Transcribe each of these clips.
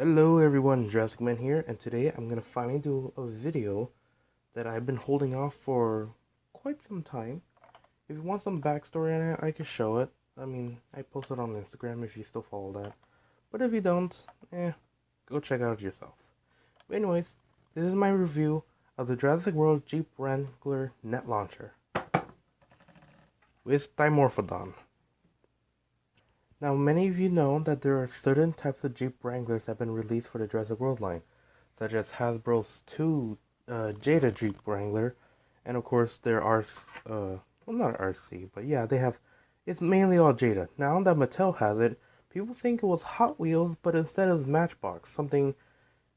Hello everyone, Jurassic Man here, and today I'm gonna finally do a video that I've been holding off for quite some time. If you want some backstory on it, I can show it. I posted on Instagram if you still follow that. But if you don't, go check it out yourself. But anyways, this is my review of the Jurassic World Jeep Wrangler Net Launcher with Dimorphodon. Now, many of you know that there are certain types of Jeep Wranglers that have been released for the Jurassic World line, such as Hasbro's 2 Jada Jeep Wrangler, and of course there are, well, not RC, but yeah, it's mainly all Jada. Now that Mattel has it, people think it was Hot Wheels, but instead it's Matchbox, something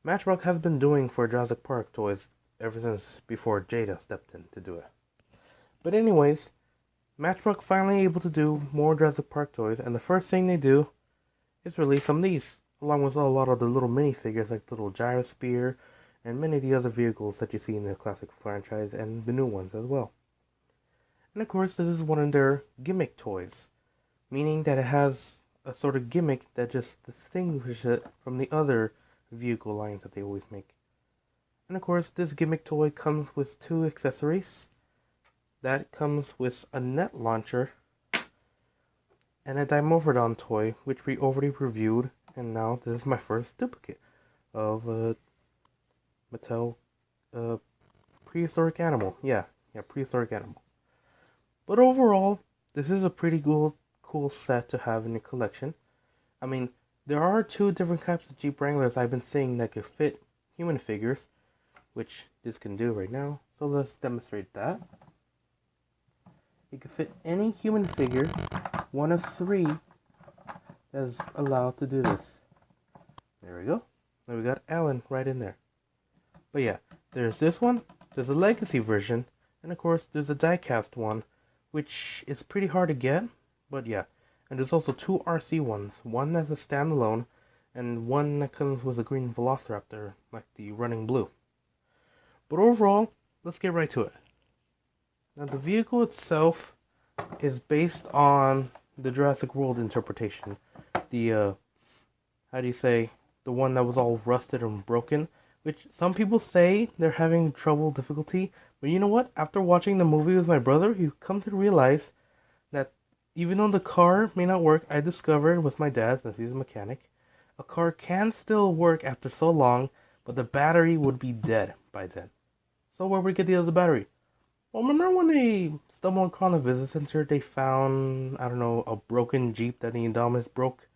Matchbox has been doing for Jurassic Park toys ever since before Jada stepped in to do it. But anyways, Matchbox finally able to do more Jurassic Park toys, and the first thing they do is release some of these, along with a lot of the little minifigures like the little Gyrosphere and many of the other vehicles that you see in the classic franchise and the new ones as well. And of course, this is one of their gimmick toys, meaning that it has a sort of gimmick that just distinguishes it from the other vehicle lines that they always make. And of course, this gimmick toy comes with 2 accessories. That comes with a net launcher and a Dimorphodon toy, which we already reviewed, and now this is my first duplicate of a Mattel prehistoric animal. Yeah, prehistoric animal. But overall, this is a pretty cool set to have in your collection. There are 2 different types of Jeep Wranglers I've been seeing that could fit human figures, which this can do right now. So let's demonstrate that. You can fit any human figure, one of 3 that is allowed to do this. There we go. Now we got Alan right in there. But yeah, there's this one, there's a legacy version, and of course there's a diecast one, which is pretty hard to get, but yeah. And there's also 2 RC ones, one that's a standalone, and one that comes with a green Velociraptor, like the Running Blue. But overall, let's get right to it. Now, the vehicle itself is based on the Jurassic World interpretation. The, the one that was all rusted and broken, which some people say they're having difficulty. But you know what? After watching the movie with my brother, you come to realize that even though the car may not work, I discovered with my dad, since he's a mechanic, a car can still work after so long, but the battery would be dead by then. So where would we get the other battery? Well, remember when they stumbled upon a visit center, they found, a broken Jeep that the Indominus broke?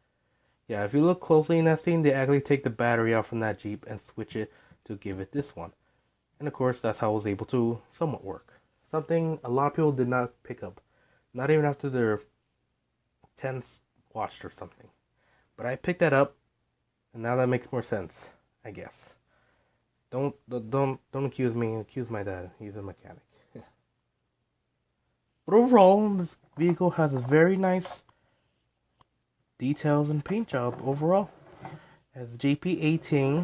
Yeah, if you look closely in that scene, they actually take the battery out from that Jeep and switch it to give it this one. And of course, that's how it was able to somewhat work. Something a lot of people did not pick up. Not even after their 10th watched or something. But I picked that up, and now that makes more sense, I guess. Don't accuse me, accuse my dad. He's a mechanic. But overall, this vehicle has a very nice details and paint job overall. It has JP18,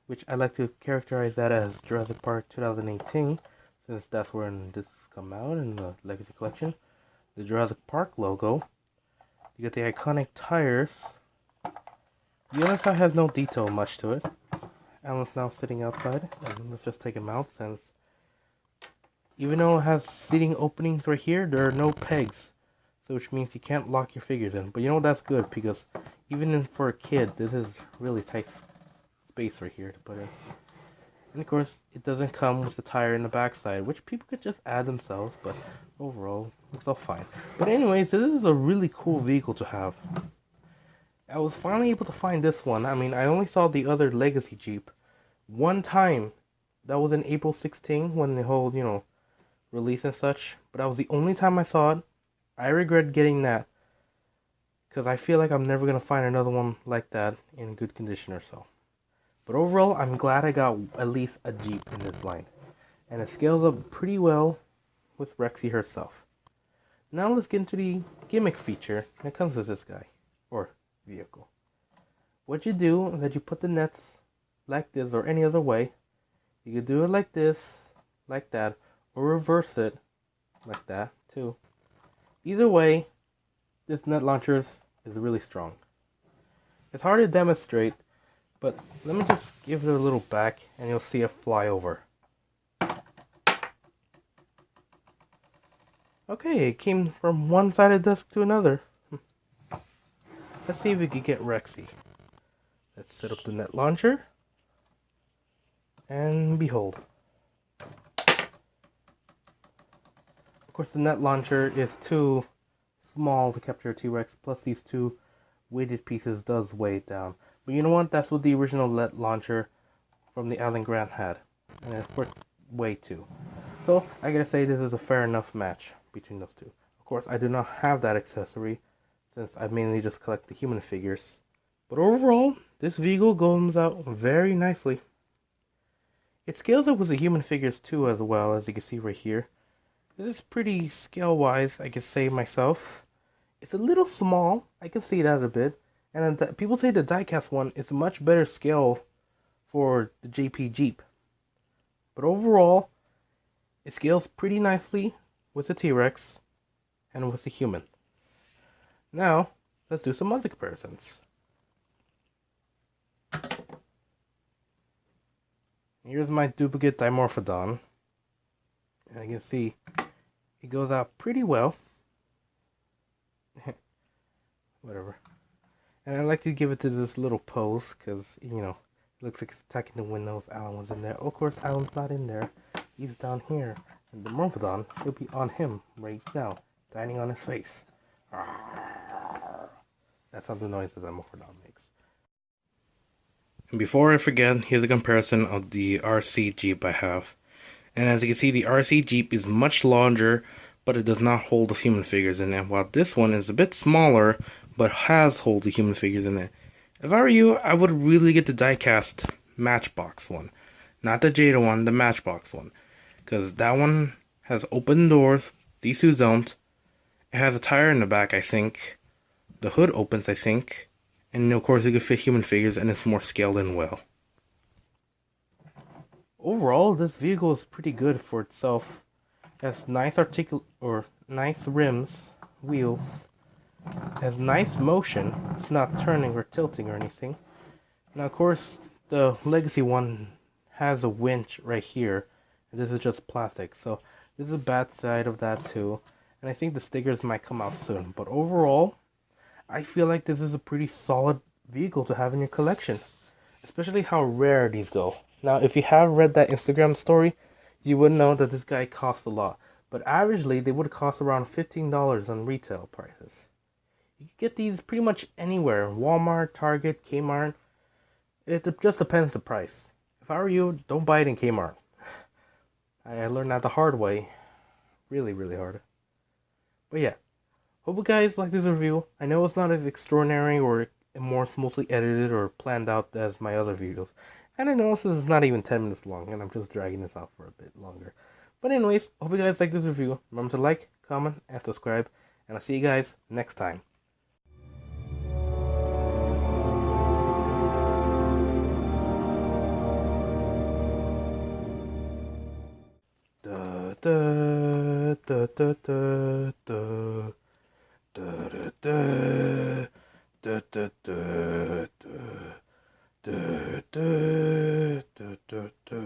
which I like to characterize that as Jurassic Park 2018, since that's when this come out in the Legacy Collection. The Jurassic Park logo. You get the iconic tires. The other side has no detail much to it. Alan's now sitting outside, and let's just take him out since even though it has seating openings right here, there are no pegs, so which means you can't lock your figures in. But you know, that's good, because even for a kid, this is really tight space right here to put in. And of course, it doesn't come with the tire in the backside, which people could just add themselves, but overall, it's all fine. But anyways, this is a really cool vehicle to have. I was finally able to find this one. I only saw the other Legacy Jeep one time. That was in April 16, when the whole, release and such, but that was the only time I saw it. I regret getting that, because I feel like I'm never going to find another one like that in good condition or so. But overall, I'm glad I got at least a Jeep in this line, and it scales up pretty well with Rexy herself. Now let's get into the gimmick feature that comes with this guy, or vehicle. What you do is that you put the nets like this or any other way. You could do it like this, like that, or reverse it like that too. Either way, this net launcher is really strong. It's hard to demonstrate But let me just give it a little back and you'll see it fly over. Okay, it came from one side of the desk to another. Let's see if we can get Rexy. Let's set up the net launcher. And behold. Of course, the net launcher is too small to capture a T-Rex, plus these two weighted pieces does weigh it down. But you know what? That's what the original net launcher from the Alan Grant had. And it worked way too. So, I gotta say this is a fair enough match between those two. Of course, I do not have that accessory, since I mainly just collect the human figures. But overall, this vehicle comes out very nicely. It scales up with the human figures too, as well, as you can see right here. This is pretty scale-wise, I can say myself. It's a little small, I can see that a bit. And people say the diecast one is a much better scale for the JP Jeep. But overall, it scales pretty nicely with the T-Rex and with the human. Now, let's do some other comparisons. Here's my duplicate Dimorphodon. And I can see it goes out pretty well. Whatever. And I like to give it to this little pose because, you know, it looks like it's attacking the window if Alan was in there. Of course, Alan's not in there. He's down here. And the Morphodon should be on him right now, dining on his face. That's not the noise that the Morphodon makes. And before I forget, here's a comparison of the RC Jeep I have. And as you can see, the RC Jeep is much larger, but it does not hold the human figures in it, while this one is a bit smaller, but has hold the human figures in it. If I were you, I would really get the diecast Matchbox one. Not the Jada one, the Matchbox one. Because that one has open doors, these two don't. It has a tire in the back, I think. The hood opens, I think. And of course, it can fit human figures, and it's more scaled in well. Overall, this vehicle is pretty good for itself. It has nice nice rims, wheels. It has nice motion. It's not turning or tilting or anything. Now, of course, the Legacy one has a winch right here. And this is just plastic. So, this is a bad side of that too. And I think the stickers might come out soon. But overall, I feel like this is a pretty solid vehicle to have in your collection. Especially how rare these go. Now, if you have read that Instagram story, you would know that this guy costs a lot. But averagely, they would cost around $15 on retail prices. You can get these pretty much anywhere. Walmart, Target, Kmart. It just depends the price. If I were you, don't buy it in Kmart. I learned that the hard way. Really, really hard. But yeah. Hope you guys like this review. I know it's not as extraordinary or more mostly edited or planned out as my other videos. And I know this is not even 10 minutes long, and I'm just dragging this out for a bit longer. But anyways, hope you guys like this review. Remember to like, comment, and subscribe. And I'll see you guys next time. Da da da da da da da da da da da da.